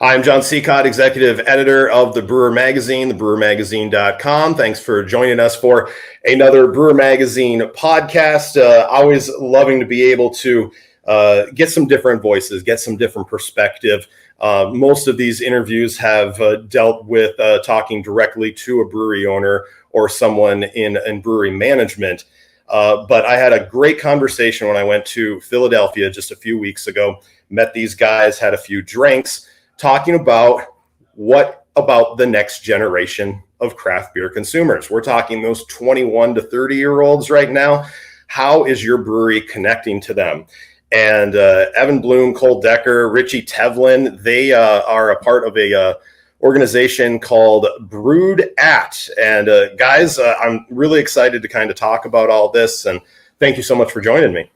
I'm John Seacott, executive editor of the Brewer Magazine, thebrewermagazine.com. Thanks for joining us for another Brewer Magazine podcast. Always loving to be able to get some different voices, get some different perspective. Most of these interviews have dealt with talking directly to a brewery owner or someone in brewery management. But I had a great conversation when I went to Philadelphia just a few weeks ago, met these guys, had a few drinks, talking about what about the next generation of craft beer consumers. We're talking those 21 to 30-year-olds right now. How is your brewery connecting to them? And Evan Bloom, Cole Decker, Richie Tevlin, they are a part of a organization called BrewedAt. And guys, I'm really excited to kind of talk about all this. And thank you so much for joining me.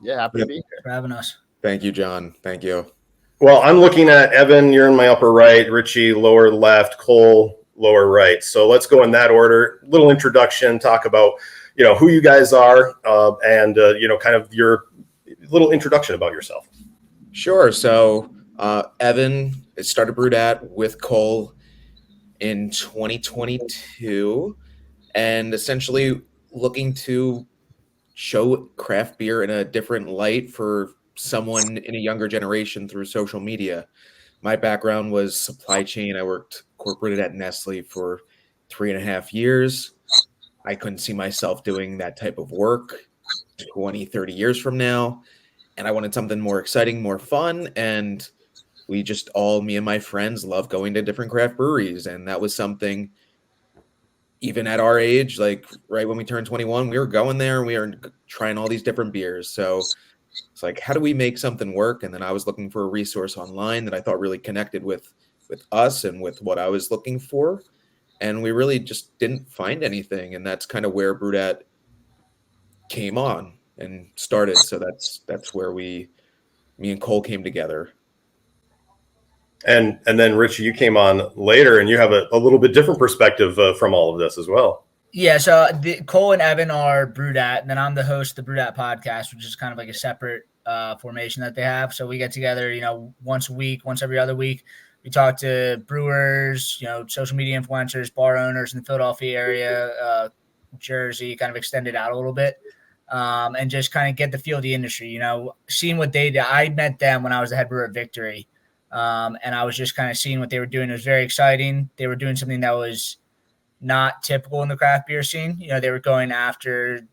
Yeah, happy to be here. For having us. Thank you, John. Thank you. Well, I'm looking at Evan, you're in my upper right, Richie, lower left, Cole, lower right. So let's go in that order. Little introduction, talk about, who you guys are and, kind of your little introduction about yourself. Sure. So Evan started BrewedAt with Cole in 2022 and essentially looking to show craft beer in a different light for someone in a younger generation through social media. My background was supply chain. I worked corporate at Nestle for 3.5 years. I couldn't see myself doing that type of work 20, 30 years from now. And I wanted something more exciting, more fun. And we just me and my friends love going to different craft breweries. And that was something, even at our age, like right when we turned 21, we were going there and we were trying all these different beers. So it's like, how do we make something work? And then I was looking for a resource online that I thought really connected with us and with what I was looking for. And we really just didn't find anything. And that's kind of where BrewedAt came on and started. So that's where me and Cole came together. And then Richie, you came on later and you have a little bit different perspective from all of this as well. Yeah, so Cole and Evan are BrewedAt, and then I'm the host of the BrewedAt podcast, which is kind of like a separate formation that they have. So we get together, once a week, once every other week. We talk to brewers, social media influencers, bar owners in the Philadelphia area, Jersey, kind of extend it out a little bit, and just kind of get the feel of the industry, seeing what they did. I met them when I was the head brewer at Victory, and I was just kind of seeing what they were doing. It was very exciting. They were doing something that was not typical in the craft beer scene. They were going after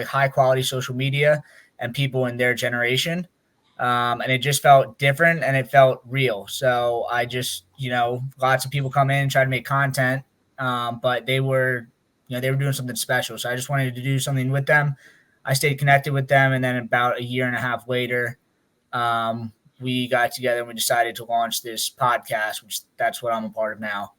high quality social media and people in their generation. And it just felt different and it felt real. So I just, lots of people come in and try to make content. But they were doing something special. So I just wanted to do something with them. I stayed connected with them. And then about 1.5 years later, we got together and we decided to launch this podcast, which that's what I'm a part of now.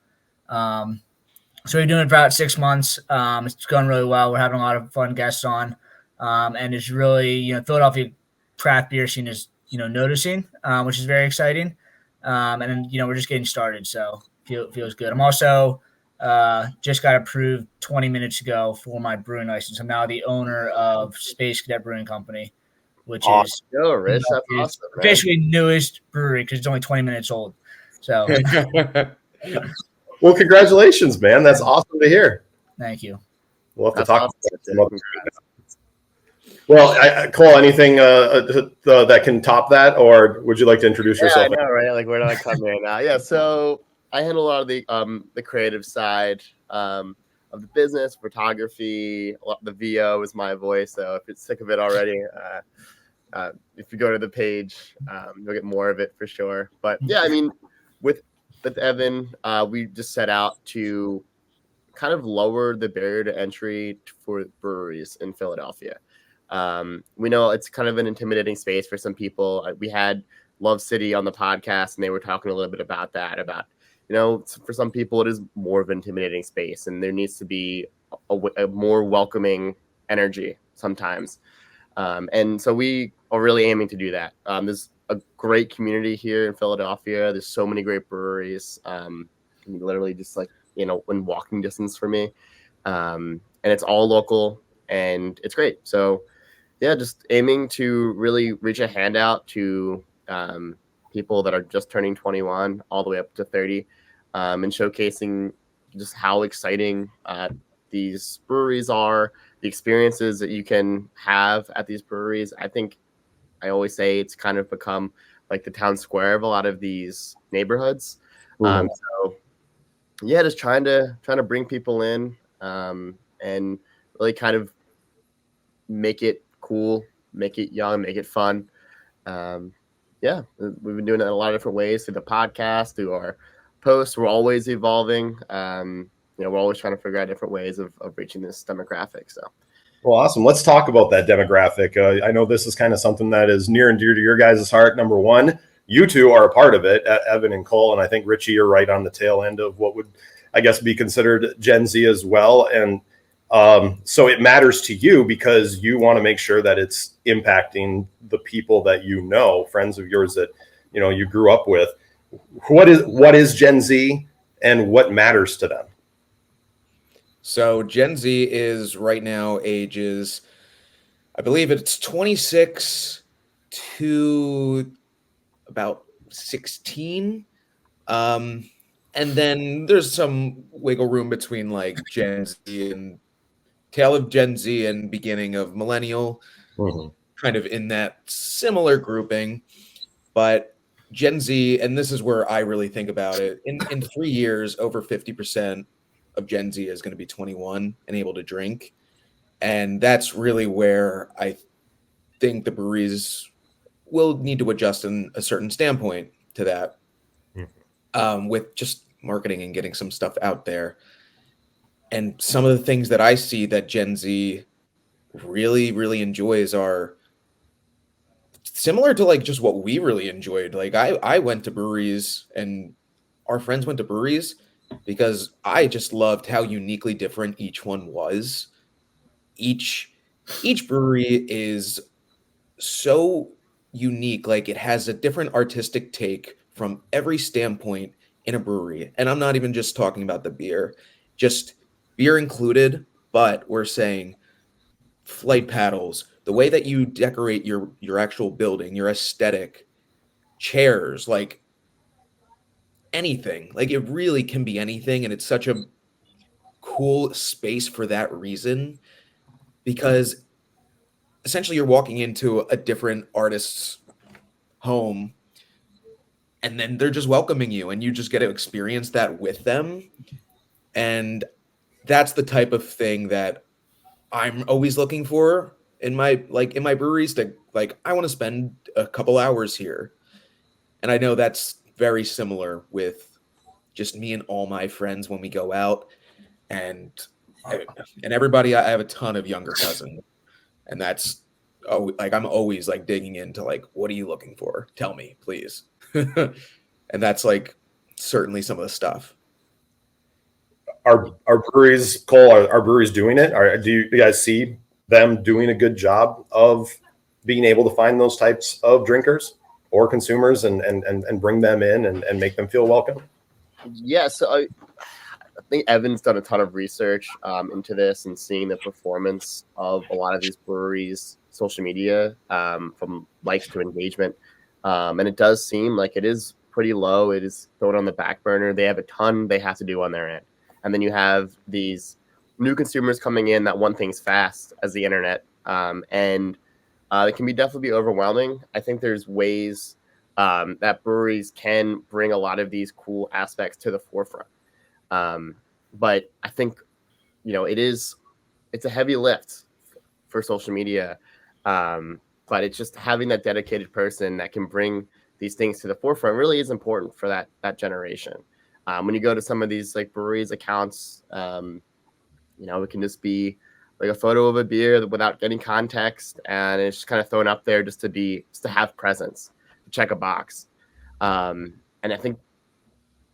So we're doing it for about 6 months. It's going really well. We're having a lot of fun guests on. And it's really, Philadelphia craft beer scene is, noticing, which is very exciting. And then, we're just getting started. So feels good. I'm also just got approved 20 minutes ago for my brewing license. I'm now the owner of Space Cadet Brewing Company, which is Rich, that's awesome, basically newest brewery because it's only 20 minutes old. So Well, congratulations, man. That's awesome to hear. Thank you. We'll have to talk about it. Well, Cole, anything that can top that, or would you like to introduce yourself? I know, right? Like, where do I come in now? Yeah, so I handle a lot of the creative side of the business, photography. The VO is my voice, so if you're sick of it already, if you go to the page, you'll get more of it for sure. But yeah, I mean, with Evan, we just set out to kind of lower the barrier to entry for breweries in Philadelphia. We know it's kind of an intimidating space for some people. We had Love City on the podcast, and they were talking a little bit about that, for some people, it is more of an intimidating space, and there needs to be a more welcoming energy sometimes. And so we are really aiming to do that. There's a great community here in Philadelphia. There's so many great breweries, literally just in walking distance for me. And it's all local and it's great. So yeah, just aiming to really reach a hand out to people that are just turning 21 all the way up to 30, and showcasing just how exciting these breweries are, the experiences that you can have at these breweries. I think I always say it's kind of become like the town square of a lot of these neighborhoods. So yeah, just trying to bring people in, and really kind of make it cool, make it young, make it fun. Yeah, we've been doing it in a lot of different ways through the podcast, through our posts. We're always evolving. We're always trying to figure out different ways of reaching this demographic. So, well, awesome. Let's talk about that demographic. I know this is kind of something that is near and dear to your guys' heart. Number one, you two are a part of it, Evan and Cole, and I think Richie, you're right on the tail end of what would, I guess, be considered Gen Z as well. And so it matters to you because you want to make sure that it's impacting the people that you know, friends of yours that you grew up with. What is Gen Z, and what matters to them? So Gen Z is right now ages, I believe it's 26 to about 16. And then there's some wiggle room between like Gen Z and tail of Gen Z and beginning of millennial, kind of in that similar grouping. But Gen Z, and this is where I really think about it, in 3 years, over 50% of Gen Z is going to be 21 and able to drink. And that's really where I think the breweries will need to adjust in a certain standpoint to that, with just marketing and getting some stuff out there. And some of the things that I see that Gen Z really, really enjoys are similar to like just what we really enjoyed. Like I went to breweries and our friends went to breweries because I just loved how uniquely different each one was. Each brewery is so unique. Like it has a different artistic take from every standpoint in a brewery. And I'm not even just talking about the beer, just beer included, but we're saying flight paddles, the way that you decorate your actual building, your aesthetic, chairs, like anything. Like it really can be anything, and it's such a cool space for that reason because essentially you're walking into a different artist's home and then they're just welcoming you and you just get to experience that with them. And that's the type of thing that I'm always looking for in my breweries, to like I want to spend a couple hours here. And I know that's very similar with just me and all my friends when we go out, and everybody. I have a ton of younger cousins, and that's like I'm always like digging into like, what are you looking for? Tell me, please. And that's like certainly some of the stuff. Are breweries, Cole? Are breweries doing it? Do you guys see them doing a good job of being able to find those types of drinkers or consumers and bring them in and make them feel welcome? yeah, so I think Evan's done a ton of research into this and seeing the performance of a lot of these breweries' social media, from likes to engagement. And it does seem like it is pretty low. It is thrown on the back burner. They have a ton they have to do on their end. And then you have these new consumers coming in that want things fast as the internet. And it can definitely be overwhelming. I think there's ways that breweries can bring a lot of these cool aspects to the forefront. But I think, it's a heavy lift for social media. But it's just having that dedicated person that can bring these things to the forefront really is important for that generation. When you go to some of these like breweries accounts, it can just be like a photo of a beer without getting context, and it's just kind of thrown up there just to have presence, to check a box. And I think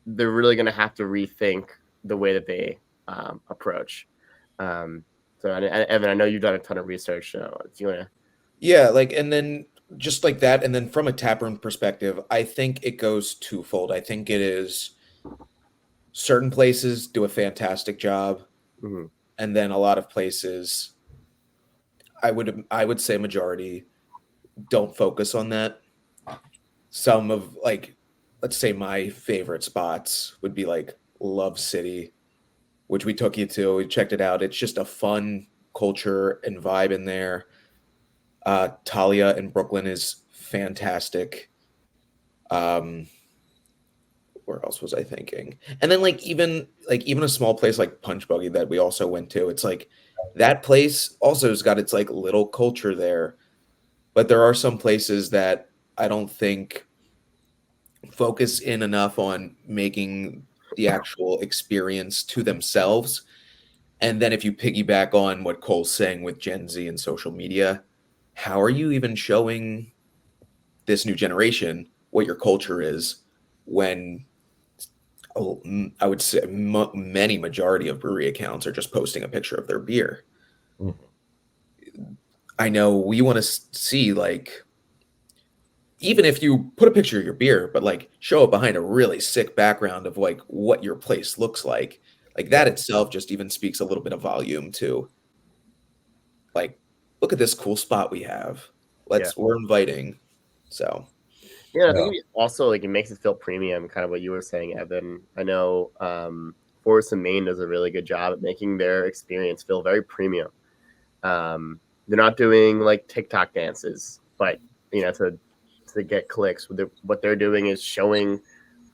they're really going to have to rethink the way that they approach. So, Evan, I know you've done a ton of research. So, do you want to? Yeah, like, and then just like that, and then from a taproom perspective, I think it goes twofold. I think it is certain places do a fantastic job, and then a lot of places, I would say majority don't focus on that. some of like, let's say my favorite spots would be like Love City, which we took you to. We checked it out. It's just a fun culture and vibe in there. Talia in Brooklyn is fantastic. Where else was I thinking? And then even a small place like Punch Buggy that we also went to. It's like that place also has got its like little culture there. But there are some places that I don't think focus in enough on making the actual experience to themselves. And then if you piggyback on what Cole's saying with Gen Z and social media, how are you even showing this new generation what your culture is when I would say many majority of brewery accounts are just posting a picture of their beer? Mm-hmm. I know we want to see like, even if you put a picture of your beer, but like show it behind a really sick background of like what your place looks like that itself just even speaks a little bit of volume to like, look at this cool spot we have. We're inviting. So yeah, I think it also like it makes it feel premium, kind of what you were saying, Evan. I know Forest and Maine does a really good job at making their experience feel very premium. They're not doing like TikTok dances, but to get clicks. What they're doing is showing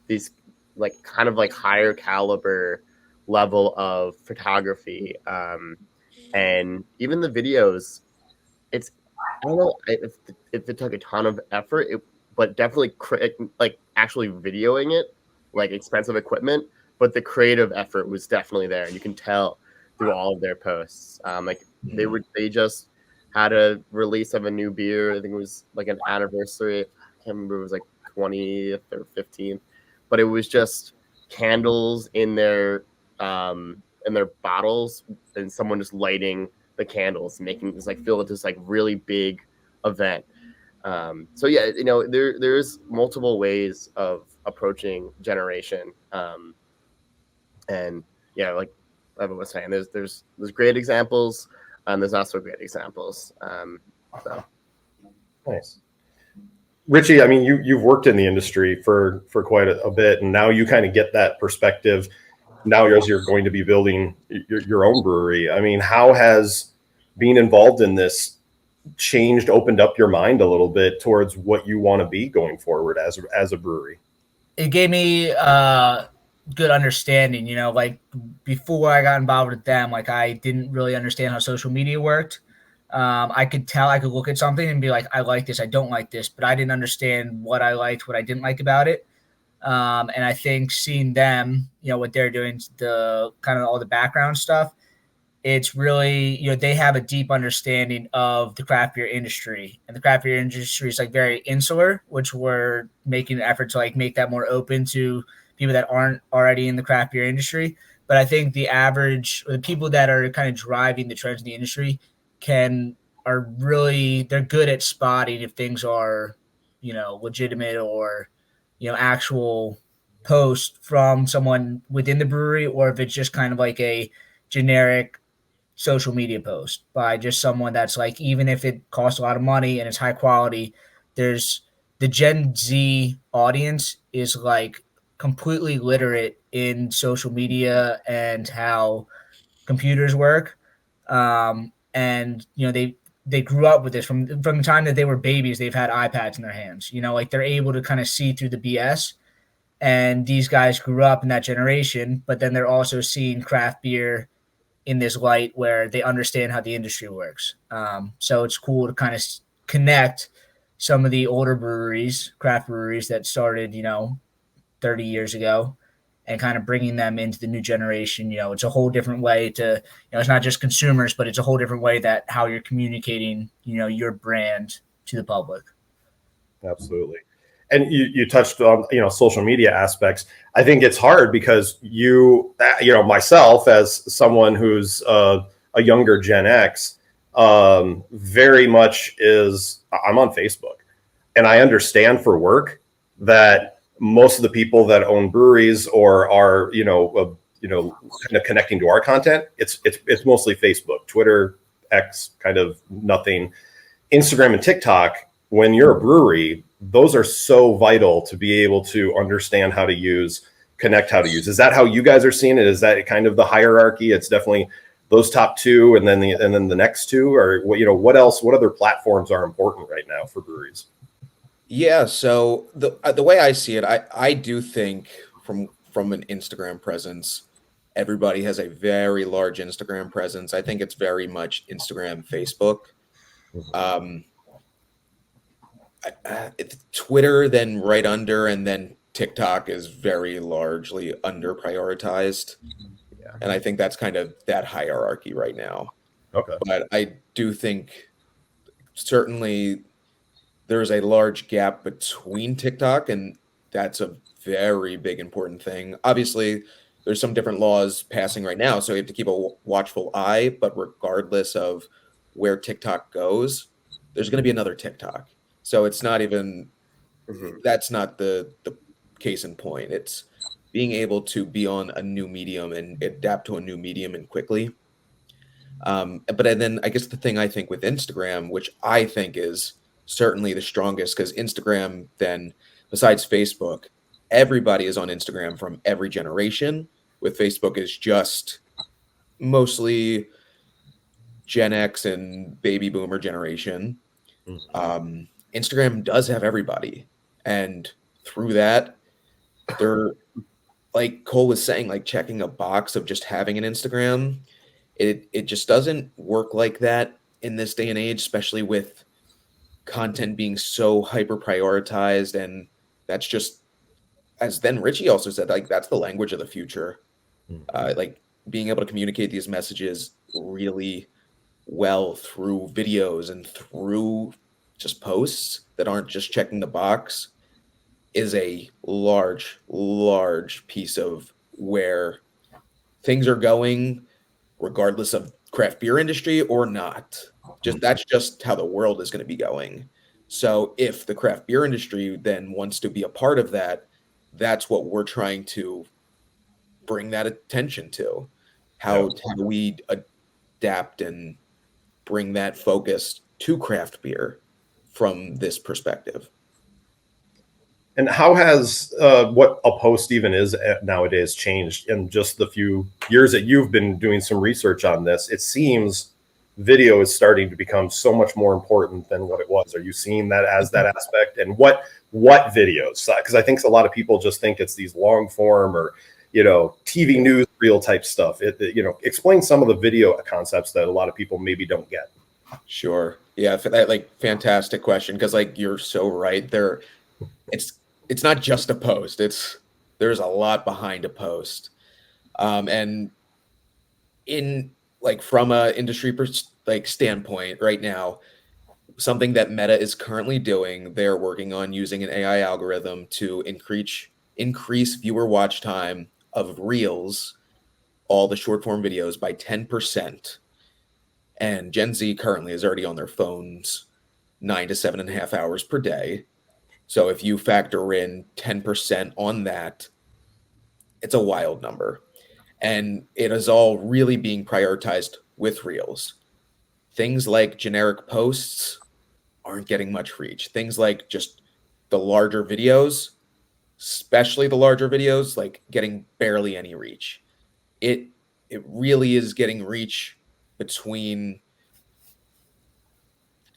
these like kind of like higher caliber level of photography, and even the videos. It's, I don't know if it took a ton of effort, but definitely like actually videoing it, like expensive equipment, but the creative effort was definitely there. You can tell through all of their posts. They just had a release of a new beer. I think it was like an anniversary. I can't remember. It was like 20th or 15th, but it was just candles in their bottles and someone just lighting the candles, making this like feel this like really big event. So yeah, there's multiple ways of approaching generation, and yeah, like Evan was saying, there's great examples, and there's not so great examples. So nice. Richie, I mean, you've worked in the industry for quite a bit, and now you kind of get that perspective. Now, as you're going to be building your own brewery, I mean, how has being involved in this opened up your mind a little bit towards what you want to be going forward as a brewery? It gave me good understanding, like before I got involved with them, like I didn't really understand how social media worked. I could look at something and be like, I like this, I don't like this, but I didn't understand what I liked, what I didn't like about it. And I think seeing them, what they're doing, the kind of all the background stuff, it's really, they have a deep understanding of the craft beer industry, and the craft beer industry is like very insular, which we're making an effort to like make that more open to people that aren't already in the craft beer industry. But I think the average, or the people that are kind of driving the trends in the industry they're good at spotting if things are, legitimate or, actual post from someone within the brewery, or if it's just kind of like a generic social media post by just someone that's like, even if it costs a lot of money and it's high quality, there's the Gen Z audience is like completely literate in social media and how computers work. And they grew up with this from the time that they were babies. They've had iPads in their hands, like they're able to kind of see through the BS. And these guys grew up in that generation, but then they're also seeing craft beer in this light where they understand how the industry works. So it's cool to kind of connect some of the older breweries, craft breweries that started, 30 years ago, and kind of bringing them into the new generation. It's a whole different way to, it's not just consumers, but it's a whole different way that how you're communicating, your brand to the public. Absolutely. And you touched on, social media aspects. I think it's hard because myself as someone who's a younger Gen X, very much I'm on Facebook, and I understand for work that most of the people that own breweries or are, kind of connecting to our content, it's mostly Facebook, Twitter, X, kind of nothing. Instagram and TikTok when you're a brewery, those are so vital to be able to understand how to use, connect how to use. Is that how you guys are seeing it? Is that kind of the hierarchy? It's definitely those top two, and then the next two, or what else? What other platforms are important right now for breweries? Yeah, so the way I see it, I do think from an Instagram presence, everybody has a very large Instagram presence. I think it's very much Instagram, Facebook. Um, it's Twitter, then right under, and then TikTok is very largely under prioritized. Yeah. And I think that's kind of that hierarchy right now. Okay. But I do think certainly there's a large gap between TikTok, and that's a very big important thing. Obviously, there's some different laws passing right now, so you have to keep a watchful eye. But regardless of where TikTok goes, there's going to be another TikTok. So it's not even that's not the case in point. It's being able to be on a new medium and adapt to a new medium and quickly. But then I guess the thing I think with Instagram, which I think is certainly the strongest, because Instagram, then besides Facebook, everybody is on Instagram from every generation. With Facebook is just mostly Gen X and baby boomer generation. Instagram does have everybody. And through that, they're like Cole was saying, like checking a box of just having an Instagram. It just doesn't work like that in this day and age, especially with content being so hyper prioritized. And that's just, as then Richie also said, like that's the language of the future. Like being able to communicate these messages really well through videos and through just posts that aren't just checking the box is a large piece of where things are going, regardless of craft beer industry or not. Just that's just how the world is going to be going. So if the craft beer industry then wants to be a part of that, that's what we're trying to bring that attention to. How do we adapt and bring that focus to craft beer from this perspective? And how has what a post even is nowadays changed in just the few years that you've been doing some research on this? It seems video is starting to become so much more important than what it was. Are you seeing that as that aspect? And what videos? Because I think a lot of people just think it's these long form or TV news reel type stuff. Explain some of the video concepts that a lot of people maybe don't get. Sure. Yeah, for that fantastic question, because you're so right there. It's not just a post. There's a lot behind a post. And in from a industry standpoint right now, something that Meta is currently doing, they're working on using an AI algorithm to increase viewer watch time of Reels, all the short form videos, by 10%. And Gen Z currently is already on their phones 9 to 7.5 hours per day. So if you factor in 10% on that, it's a wild number. And it is all really being prioritized with Reels. Things like generic posts aren't getting much reach. Things like just the larger videos, especially the larger videos, getting barely any reach. It really is getting reach between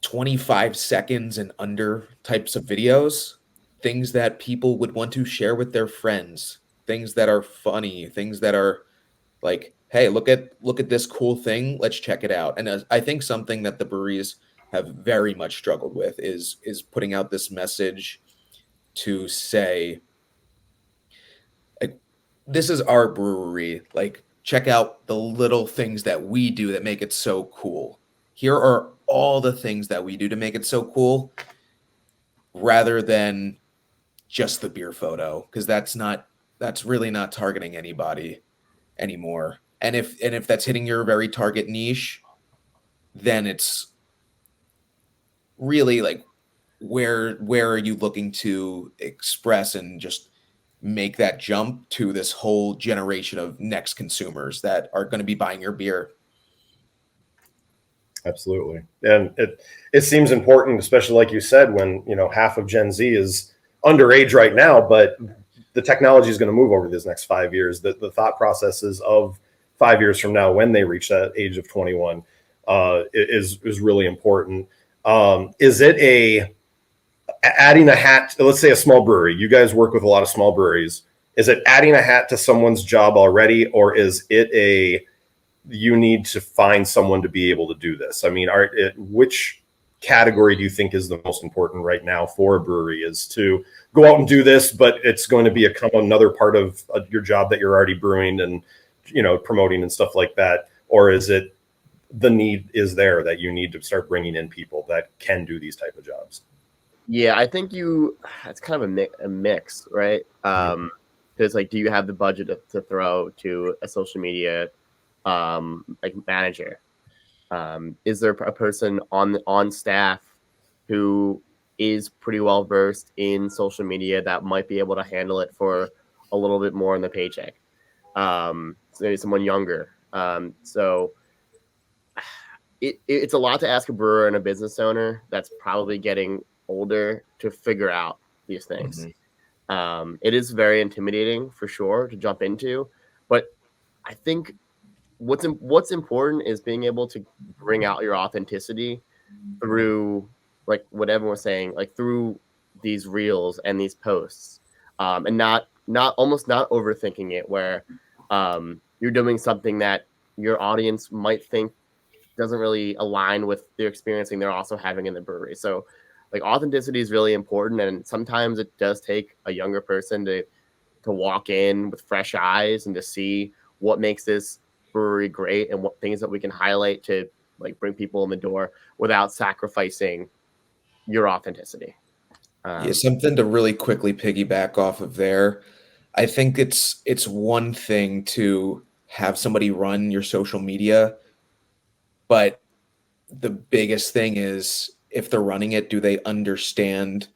25 seconds and under types of videos, things that people would want to share with their friends, things that are funny, things that are like, hey, look at this cool thing, let's check it out. And I think something that the breweries have very much struggled with is putting out this message to say, like, this is our brewery, check out the little things that we do that make it so cool. Here are all the things that we do to make it so cool, rather than just the beer photo, because that's really not targeting anybody anymore. And if that's hitting your very target niche, then it's really where are you looking to express and just make that jump to this whole generation of next consumers that are going to be buying your beer. Absolutely. And it seems important, especially like you said, when, half of Gen Z is underage right now, but the technology is going to move over these next 5 years. The thought processes of 5 years from now, when they reach that age of 21, is really important. Is it adding a hat, let's say a small brewery, you guys work with a lot of small breweries. Is it adding a hat to someone's job already, or is it you need to find someone to be able to do this? I mean, which category do you think is the most important right now for a brewery? Is to go out and do this, but it's going to become another part of your job that you're already brewing and, promoting and stuff like that? Or is it the need is there that you need to start bringing in people that can do these type of jobs? Yeah, I think it's kind of a mix, right? Because do you have the budget to throw to a social media manager? Is there a person on staff who is pretty well versed in social media that might be able to handle it for a little bit more in the paycheck? So maybe someone younger. So it's a lot to ask a brewer and a business owner that's probably getting older to figure out these things. It is very intimidating for sure to jump into, but I think what's important is being able to bring out your authenticity through what everyone was saying, through these reels and these posts, and not almost not overthinking it, where you're doing something that your audience might think doesn't really align with the experiencing they're also having in the brewery. So authenticity is really important, and sometimes it does take a younger person to walk in with fresh eyes and to see what makes this brewery great and what things that we can highlight to bring people in the door without sacrificing your authenticity. Something to really quickly piggyback off of there. I think it's one thing to have somebody run your social media, but the biggest thing is, if they're running it, do they understand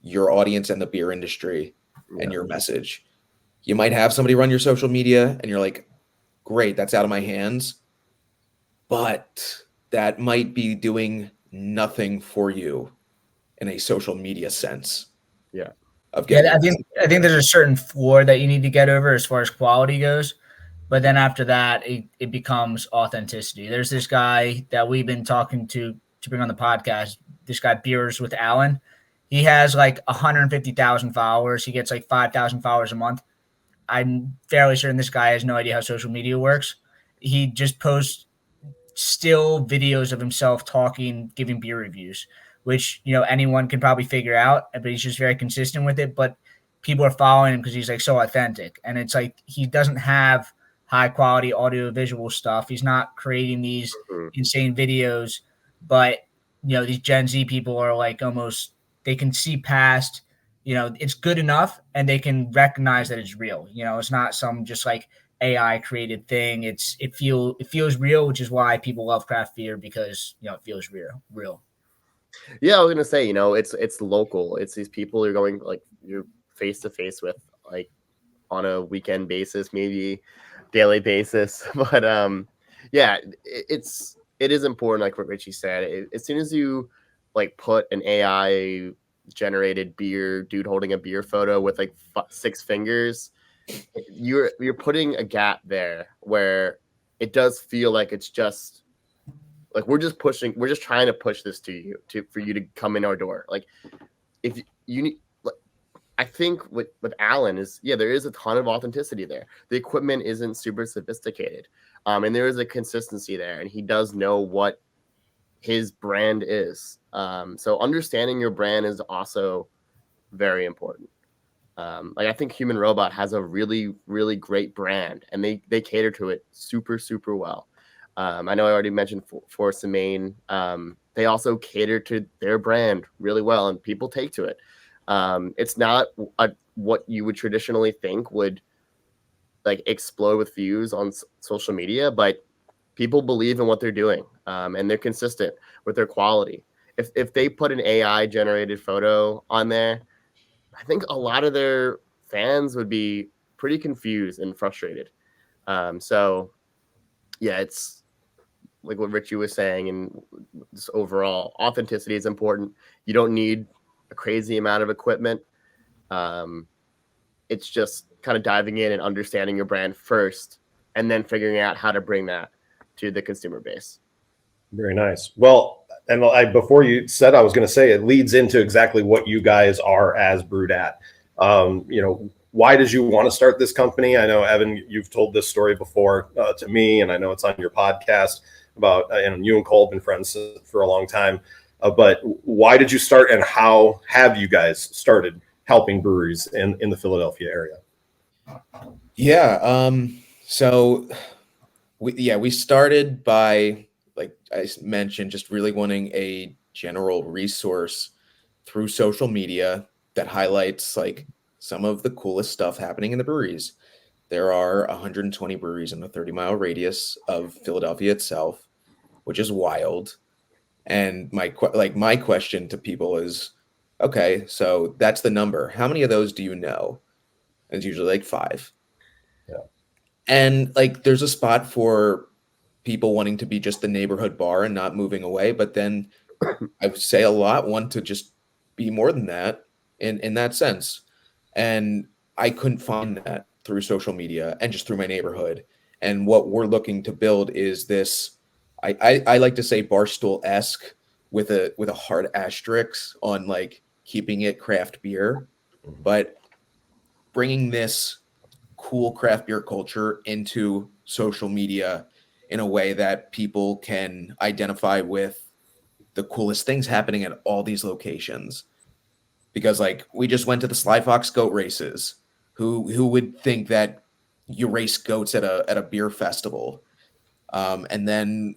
your audience and the beer industry and your message? You might have somebody run your social media and you're like, great, that's out of my hands. But that might be doing nothing for you in a social media sense. Yeah. I think there's a certain floor that you need to get over as far as quality goes. But then after that, it becomes authenticity. There's this guy that we've been talking to bring on the podcast, this guy Beers with Alan. He has 150,000 followers. He gets 5,000 followers a month. I'm fairly certain this guy has no idea how social media works. He just posts still videos of himself talking, giving beer reviews, which, anyone can probably figure out, but he's just very consistent with it. But people are following him because he's so authentic. And it's he doesn't have high quality audio visual stuff. He's not creating these insane videos, but these Gen Z people are almost, they can see past, it's good enough and they can recognize that it's real. It's not some just AI created thing. It feels real, which is why people love craft beer, because it feels real. Yeah, I was gonna say, it's local. It's these people you're going you're face to face with on a weekend basis, maybe daily basis. But yeah, it is important, like what Richie said. As soon as you put an AI generated beer dude holding a beer photo with 6 fingers, you're putting a gap there where it does feel like it's just we're just trying to push this to you for you to come in our door. If you need, I think with Alan there is a ton of authenticity there. The equipment isn't super sophisticated, and there is a consistency there, and he does know what his brand is. So understanding your brand is also very important. I think Human Robot has a really, really great brand, and they cater to it super, super well. I know I already mentioned Force and Main. They also cater to their brand really well, and people take to it. It's not what you would traditionally think would explode with views on social media, but people believe in what they're doing, and they're consistent with their quality. If they put an AI generated photo on there, I think a lot of their fans would be pretty confused and frustrated. So yeah, like what Richie was saying, and just overall authenticity is important. You don't need a crazy amount of equipment. It's just kind of diving in and understanding your brand first, and then figuring out how to bring that to the consumer base. Very nice. Well, and before you said, I was going to say it leads into exactly what you guys are as BrewedAt. Why did you want to start this company? I know, Evan, you've told this story before to me, and I know it's on your podcast about, and you and Cole have been friends for a long time. But why did you start, and how have you guys started helping breweries in the Philadelphia area? Yeah. So we started by, like I mentioned, just really wanting a general resource through social media that highlights like some of the coolest stuff happening in the breweries. There are 120 breweries in a 30-mile radius of Philadelphia itself, which is wild. And my question to people is, okay, so that's the number. How many of those do you know? And it's usually like 5. Yeah. And like there's a spot for people wanting to be just the neighborhood bar and not moving away, but then I would say a lot want to just be more than that in that sense. And I couldn't find that through social media and just through my neighborhood. And what we're looking to build is this, I like to say Barstool-esque with a hard asterisk on like keeping it craft beer, but bringing this cool craft beer culture into social media in a way that people can identify with the coolest things happening at all these locations. Because like we just went to the Sly Fox goat races. Who would think that you race goats at a beer festival? And then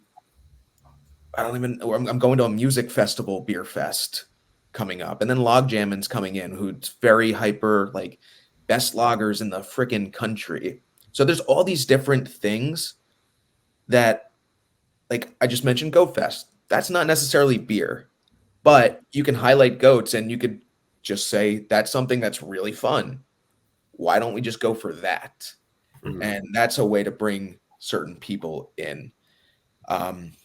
I'm going to a music festival, beer fest coming up, and then Log Jammin's coming in, who's very hyper, like best loggers in the freaking country. So there's all these different things that, like I just mentioned, Goat Fest. That's not necessarily beer, but you can highlight goats and you could just say that's something that's really fun. Why don't we just go for that? Mhm. And that's a way to bring certain people in.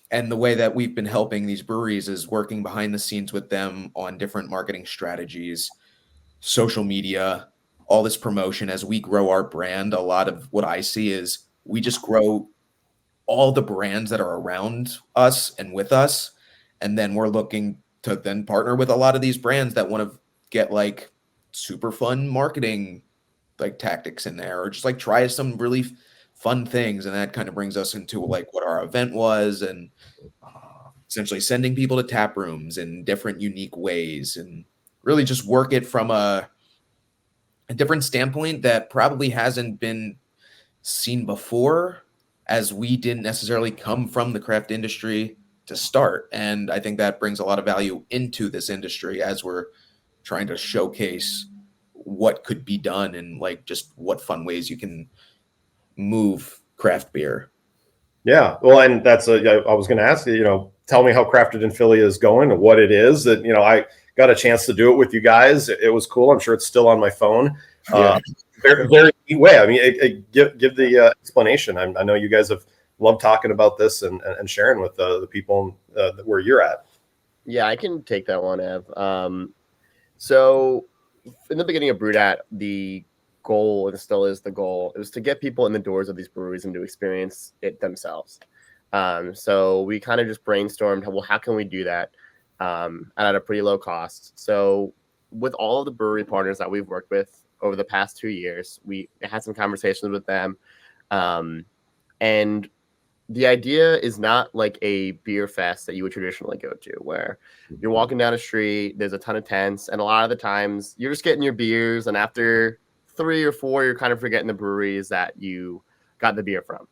And the way that we've been helping these breweries is working behind the scenes with them on different marketing strategies, social media, all this promotion. As we grow our brand, a lot of what I see is we just grow all the brands that are around us and with us. And then we're looking to then partner with a lot of these brands that want to get like super fun marketing like tactics in there, or just like try some really fun things. And that kind of brings us into like what our event was, and essentially sending people to tap rooms in different unique ways, and really just work it from a different standpoint that probably hasn't been seen before, as we didn't necessarily come from the craft industry to start. And I think that brings a lot of value into this industry as we're trying to showcase what could be done and like just what fun ways you can move craft beer. Yeah, well, and I was going to ask you, tell me how Crafted in Philly is going and what it is that, I got a chance to do it with you guys. It was cool. I'm sure it's still on my phone. Yeah. Very, very neat way. I mean, give the explanation. I know you guys have loved talking about this and sharing with the people where you're at. Yeah, I can take that one, Ev. So in the beginning of BrewedAt, the goal, and still is the goal, it was to get people in the doors of these breweries and to experience it themselves. So we kind of just brainstormed, well, how can we do that at a pretty low cost? So with all of the brewery partners that we've worked with over the past 2 years, we had some conversations with them. And the idea is not like a beer fest that you would traditionally go to, where you're walking down a street, there's a ton of tents, and a lot of the times you're just getting your beers, and after 3 or 4, you're kind of forgetting the breweries that you got the beer from.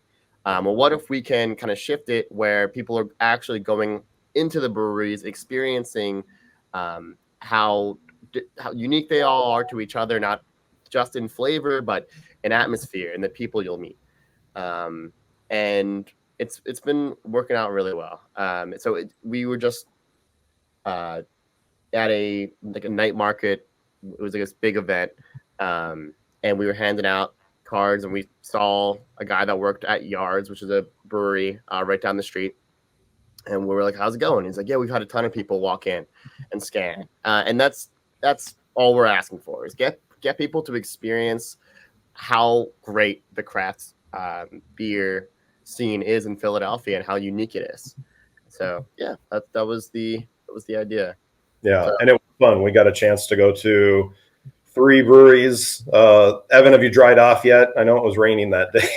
Well, what if we can kind of shift it where people are actually going into the breweries, experiencing how unique they all are to each other, not just in flavor, but in atmosphere and the people you'll meet. And it's been working out really well. We were just at a night market. It was like this big event, and we were handing out cards, and we saw a guy that worked at Yards, which is a brewery right down the street, And we were like, how's it going? He's like, yeah, we've had a ton of people walk in and scan. And that's all we're asking for, is get people to experience how great the craft beer scene is in Philadelphia and how unique it is. So yeah, that was the idea. Yeah, So, and it was fun. We got a chance to go to 3 breweries. Evan, have you dried off yet? I know it was raining that day.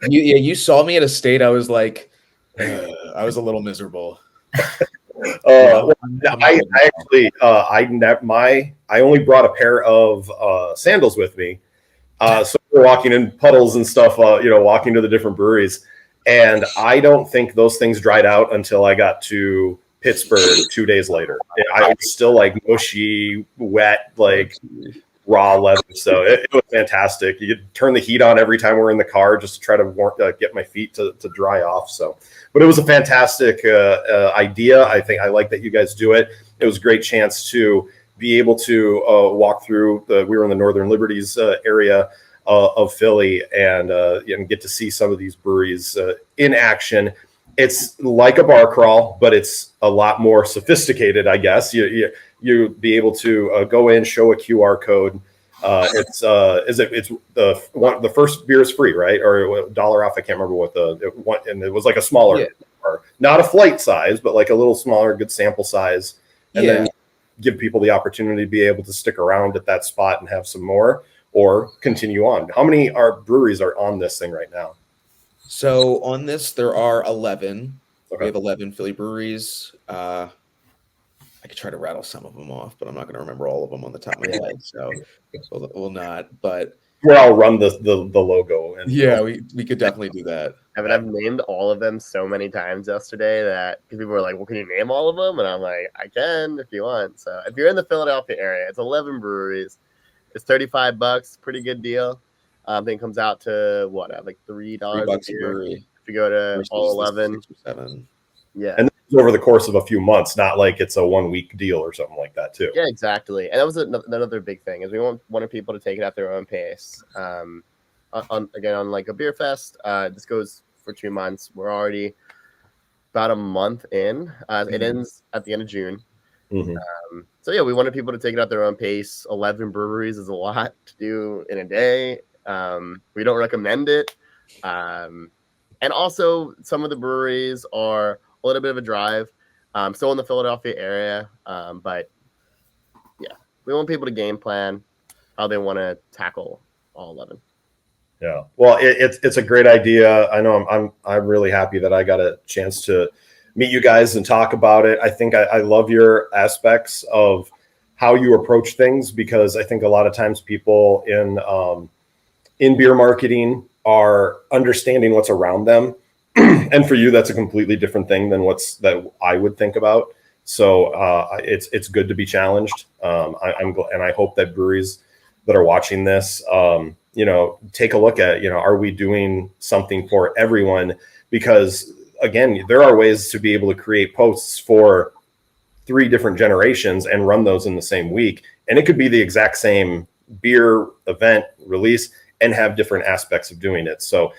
You saw me at a state. I was like, I was a little miserable. I actually I only brought a pair of sandals with me, so we're walking in puddles and stuff. Walking to the different breweries, and I don't think those things dried out until I got to Pittsburgh 2 days later. I was still like mushy, wet, like raw leather. So it was fantastic. You could turn the heat on every time we're in the car just to try to get my feet to dry off. So, but it was a fantastic idea. I think I like that you guys do it. It was a great chance to be able to walk through. We were in the Northern Liberties area of Philly and get to see some of these breweries in action. It's like a bar crawl, but it's a lot more sophisticated, I guess. You be able to go in, show a QR code. It's the first beer is free, right? Or $1 off. I can't remember what and it was like a smaller bar, not a flight size, but like a little smaller, good sample size. And then give people the opportunity to be able to stick around at that spot and have some more or continue on. How many breweries are on this thing right now? So on this, there are 11. Okay. We have 11 Philly breweries. I could try to rattle some of them off, but I'm not going to remember all of them on the top of my head. So we'll not. But where I'll run the logo. And we could definitely do that. I've named all of them so many times yesterday that people were like, well, can you name all of them? And I'm like, I can if you want. So if you're in the Philadelphia area, it's 11 breweries. It's $35, pretty good deal. I think it comes out to like $3 a beer if you go to all 11. 6 or 7. Yeah, and over the course of a few months, not like it's a 1 week deal or something like that too. Yeah, exactly. And that was another big thing, is we wanted people to take it at their own pace. On like a beer fest, this goes for 2 months. We're already about a month in. It ends at the end of June. Mm-hmm. So yeah, we wanted people to take it at their own pace. 11 breweries is a lot to do in a day. We don't recommend it. And also some of the breweries are a little bit of a drive. Still in the Philadelphia area. But yeah, we want people to game plan how they want to tackle all 11. Yeah. Well, it's a great idea. I know I'm really happy that I got a chance to meet you guys and talk about it. I think I love your aspects of how you approach things, because I think a lot of times people in beer marketing are understanding what's around them. And for you, that's a completely different thing than that I would think about. So it's good to be challenged. And I hope that breweries that are watching this, take a look at, are we doing something for everyone? Because again, there are ways to be able to create posts for 3 different generations and run those in the same week. And it could be the exact same beer event release and have different aspects of doing it. So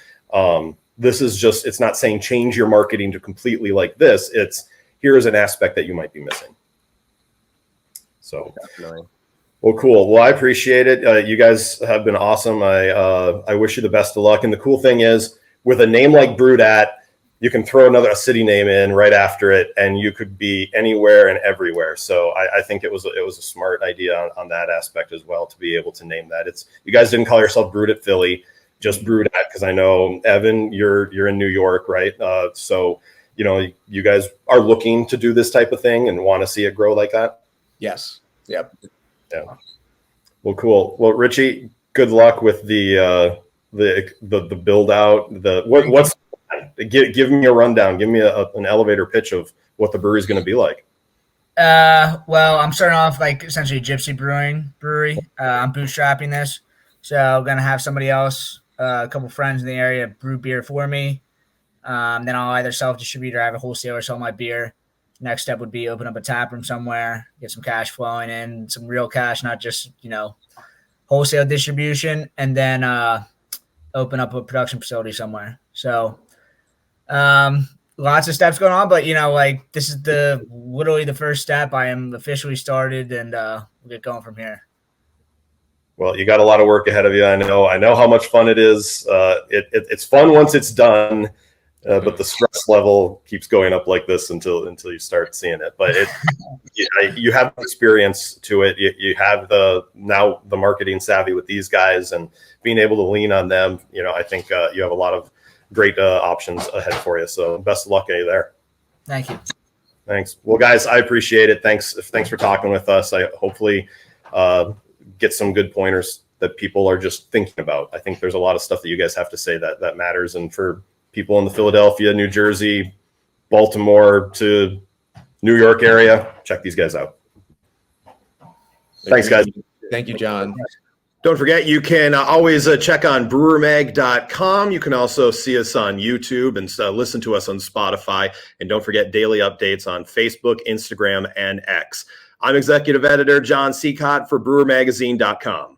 this is just, it's not saying change your marketing to completely like this. It's here's an aspect that you might be missing. So definitely. Well, cool. Well, I appreciate it. You guys have been awesome. I wish you the best of luck. And the cool thing is, with a name like BrewedAt, you can throw a city name in right after it, and you could be anywhere and everywhere. So I think it was a smart idea on that aspect as well, to be able to name that. You guys didn't call yourself BrewedAt Philly, just BrewedAt, because I know, Evan, you're in New York, right? So you guys are looking to do this type of thing and want to see it grow like that. Yes. Yep. Yeah. Well, cool. Well, Richie, good luck with the build out. Give me a rundown. Give me an elevator pitch of what the brewery is going to be like. Well, I'm starting off like essentially a gypsy brewery. I'm bootstrapping this, so I'm gonna have somebody else, a couple friends in the area, brew beer for me. Then I'll either self-distribute or have a wholesaler sell my beer. Next step would be open up a tap room somewhere, get some cash flowing in, some real cash, not just, wholesale distribution, and then open up a production facility somewhere. So lots of steps going on, but like this is literally the first step. I am officially started, and we'll get going from here. Well, you got a lot of work ahead of you. I know how much fun it is. It's fun once it's done, but the stress level keeps going up like this until you start seeing it. But you have experience to it. You have the marketing savvy with these guys, and being able to lean on them. I think you have a lot of great options ahead for you. So best of luck there. Thank you. Thanks. Well, guys, I appreciate it. Thanks for talking with us. I hopefully get some good pointers that people are just thinking about. I think there's a lot of stuff that you guys have to say that matters. And for people in the Philadelphia, New Jersey, Baltimore to New York area, check these guys out. Thanks, guys. Thank you, John. Don't forget, you can always check on brewermag.com. You can also see us on YouTube and listen to us on Spotify. And don't forget daily updates on Facebook, Instagram, and X. I'm Executive Editor John Seacott for BrewerMagazine.com.